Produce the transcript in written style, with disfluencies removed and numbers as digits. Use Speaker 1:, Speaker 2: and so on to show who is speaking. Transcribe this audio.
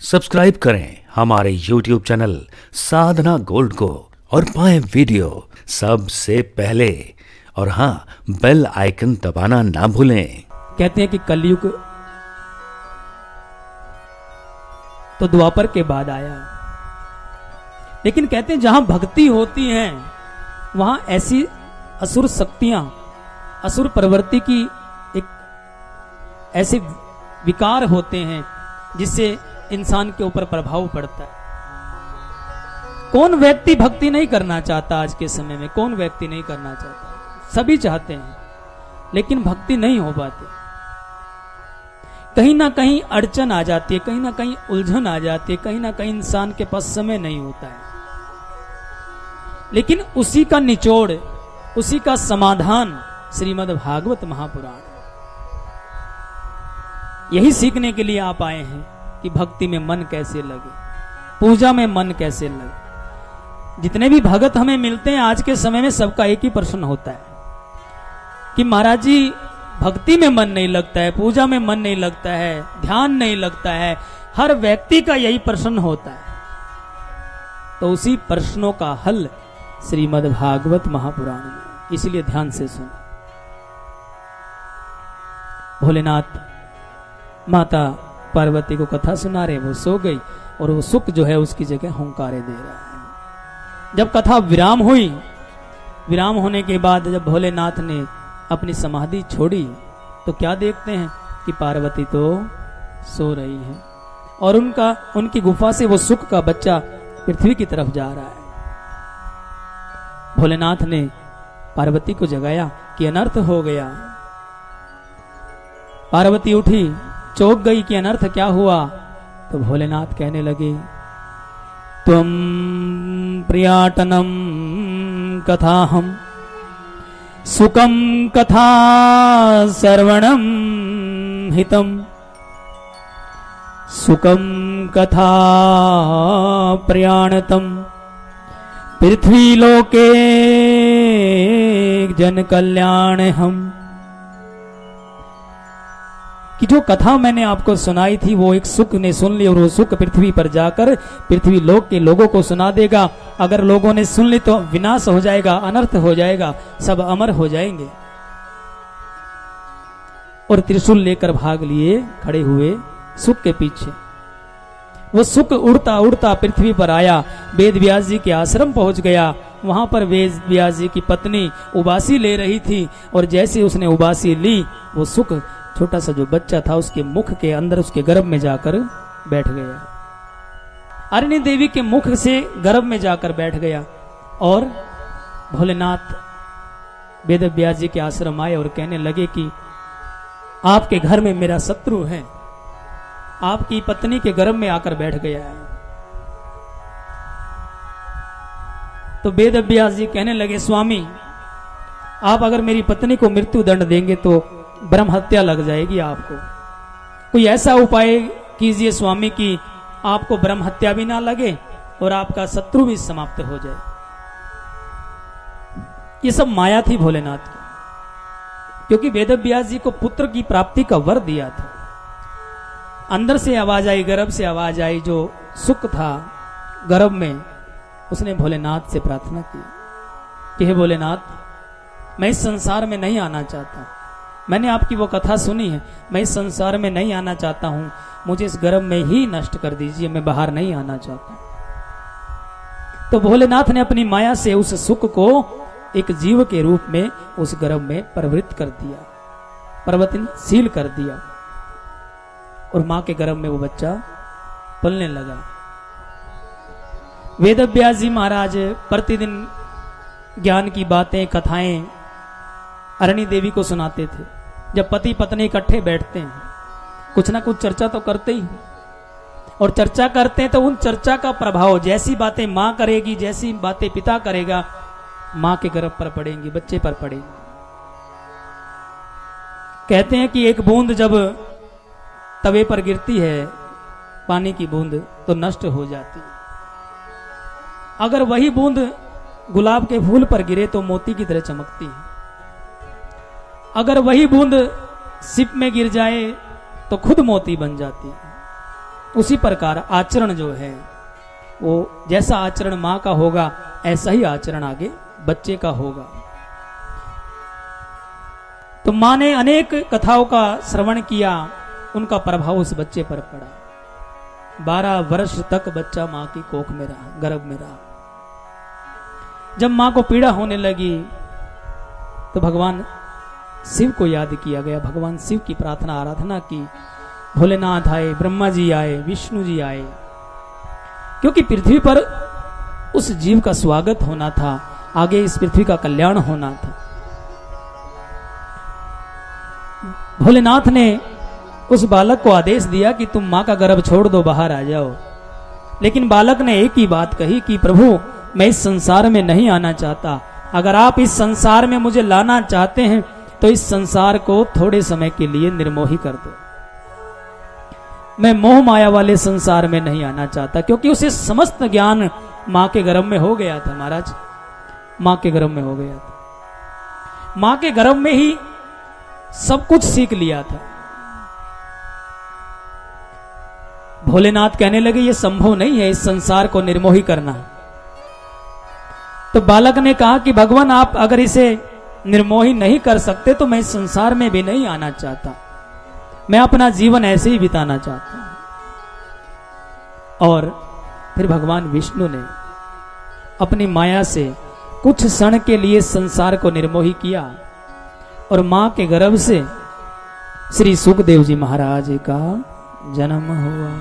Speaker 1: Subscribe करें हमारे YouTube channel साधना gold को और पाएं वीडियो सबसे पहले। और हाँ, बेल आइकन दबाना ना भूलें।
Speaker 2: कहते हैं कि कलयुग तो द्वापर के बाद आया, लेकिन कहते हैं जहां भक्ति होती है वहां ऐसी असुर शक्तियां, असुर प्रवृत्ति की एक ऐसे विकार होते हैं जिससे इंसान के ऊपर प्रभाव पड़ता है। कौन व्यक्ति भक्ति नहीं करना चाहता? आज के समय में कौन व्यक्ति नहीं करना चाहता? सभी चाहते हैं, लेकिन भक्ति नहीं हो पाती। कहीं ना कहीं अड़चन आ जाती है, कहीं ना कहीं उलझन आ जाती है, कहीं ना कहीं इंसान के पास समय नहीं होता है। लेकिन उसी का निचोड़, उसी का समाधान श्रीमद् भागवत महापुराण। यही सीखने के लिए आप आए हैं कि भक्ति में मन कैसे लगे, पूजा में मन कैसे लगे। जितने भी भगत हमें मिलते हैं आज के समय में, सबका एक ही प्रश्न होता है कि महाराज जी भक्ति में मन नहीं लगता है, पूजा में मन नहीं लगता है, ध्यान नहीं लगता है। हर व्यक्ति का यही प्रश्न होता है। तो उसी प्रश्नों का हल श्रीमद् भागवत महापुराण में, इसलिए ध्यान से सुनो। भोलेनाथ माता पार्वती को कथा सुना रहे, वो सो गई और वो सुख जो है उसकी जगह हुंकारे दे रहा है। जब कथा विराम हुई, विराम होने के बाद जब भोलेनाथ ने अपनी समाधि छोड़ी तो क्या देखते हैं कि पार्वती तो सो रही है और उनकी गुफा से वो सुख का बच्चा पृथ्वी की तरफ जा रहा है। भोलेनाथ ने पार्वती को जगाया कि अनर्थ हो गया। पार्वती उठी, चौंक गई कि अनर्थ क्या हुआ। तो भोलेनाथ कहने लगे, त्वं प्रियाटनम कथाहम सुखम कथा सर्वणम हितम सुखम कथा प्रयाणतम पृथ्वी लोके जन कल्याण हम। कि जो कथा मैंने आपको सुनाई थी वो एक सुख ने सुन ली और वो सुख पृथ्वी पर जाकर पृथ्वी लोक के लोगों को सुना देगा। अगर लोगों ने सुन ली तो विनाश हो जाएगा, अनर्थ हो जाएगा, सब अमर हो जाएंगे। और त्रिशूल लेकर भाग लिए खड़े हुए सुख के पीछे। वो सुख उड़ता उड़ता पृथ्वी पर आया, वेद व्यास जी के आश्रम पहुंच गया। वहां पर वेद व्यास जी की पत्नी उबासी ले रही थी और जैसे उसने उबासी ली, वो सुख छोटा सा जो बच्चा था उसके मुख के अंदर, उसके गर्भ में जाकर बैठ गया। अरण्य देवी के मुख से गर्भ में जाकर बैठ गया। और भोलेनाथ वेद व्यास जी के आश्रम आए और कहने लगे कि आपके घर में मेरा शत्रु है, आपकी पत्नी के गर्भ में आकर बैठ गया है। तो वेद व्यास जी कहने लगे, स्वामी आप अगर मेरी पत्नी को मृत्यु दंड देंगे तो ब्रह्म हत्या लग जाएगी आपको। कोई ऐसा उपाय कीजिए स्वामी कि आपको ब्रह्म हत्या भी ना लगे और आपका शत्रु भी समाप्त हो जाए। ये सब माया थी भोलेनाथ की, क्योंकि वेद व्यास जी को पुत्र की प्राप्ति का वर दिया था। अंदर से आवाज आई, गर्भ से आवाज आई, जो सुख था गर्भ में, उसने भोलेनाथ से प्रार्थना की कि हे भोलेनाथ, मैं इस संसार में नहीं आना चाहता। मैंने आपकी वो कथा सुनी है, मैं इस संसार में नहीं आना चाहता हूं, मुझे इस गर्भ में ही नष्ट कर दीजिए, मैं बाहर नहीं आना चाहता। तो भोलेनाथ ने अपनी माया से उस सुख को एक जीव के रूप में उस गर्भ में प्रवृत्त कर दिया, परिवर्तनशील कर दिया और मां के गर्भ में वो बच्चा पलने लगा। वेद व्यास जी महाराज प्रतिदिन ज्ञान की बातें, कथाएं अरण्य देवी को सुनाते थे। जब पति पत्नी इकट्ठे बैठते हैं, कुछ ना कुछ चर्चा तो करते ही, और चर्चा करते हैं तो उन चर्चा का प्रभाव, जैसी बातें मां करेगी, जैसी बातें पिता करेगा, मां के गर्भ पर पड़ेंगी, बच्चे पर पड़ेंगी। कहते हैं कि एक बूंद जब तवे पर गिरती है, पानी की बूंद, तो नष्ट हो जाती है। अगर वही बूंद गुलाब के फूल पर गिरे तो मोती की तरह चमकती है। अगर वही बूंद सिप में गिर जाए तो खुद मोती बन जाती है। उसी प्रकार आचरण जो है वो जैसा आचरण माँ का होगा ऐसा ही आचरण आगे बच्चे का होगा। तो माँ ने अनेक कथाओं का श्रवण किया, उनका प्रभाव उस बच्चे पर पड़ा। 12 वर्ष तक बच्चा माँ की कोख में रहा, गर्भ में रहा। जब माँ को पीड़ा होने लगी तो भगवान शिव को याद किया गया, भगवान शिव की प्रार्थना आराधना की। भोलेनाथ आए, ब्रह्मा जी आए, विष्णु जी आए, क्योंकि पृथ्वी पर उस जीव का स्वागत होना था, आगे इस पृथ्वी का कल्याण होना था। भोलेनाथ ने उस बालक को आदेश दिया कि तुम मां का गर्भ छोड़ दो, बाहर आ जाओ। लेकिन बालक ने एक ही बात कही कि प्रभु मैं इस संसार में नहीं आना चाहता, अगर आप इस संसार में मुझे लाना चाहते हैं तो इस संसार को थोड़े समय के लिए निर्मोही कर दो। मैं मोह माया वाले संसार में नहीं आना चाहता, क्योंकि उसे समस्त ज्ञान मां के गर्भ में हो गया था। महाराज, मां के गर्भ में हो गया था, मां के गर्भ में ही सब कुछ सीख लिया था। भोलेनाथ कहने लगे ये संभव नहीं है इस संसार को निर्मोही करना। तो बालक ने कहा कि भगवान आप अगर इसे निर्मोही नहीं कर सकते तो मैं इस संसार में भी नहीं आना चाहता, मैं अपना जीवन ऐसे ही बिताना चाहता हूं। और फिर भगवान विष्णु ने अपनी माया से कुछ क्षण के लिए संसार को निर्मोही किया और मां के गर्भ से श्री सुखदेव जी महाराज का जन्म हुआ।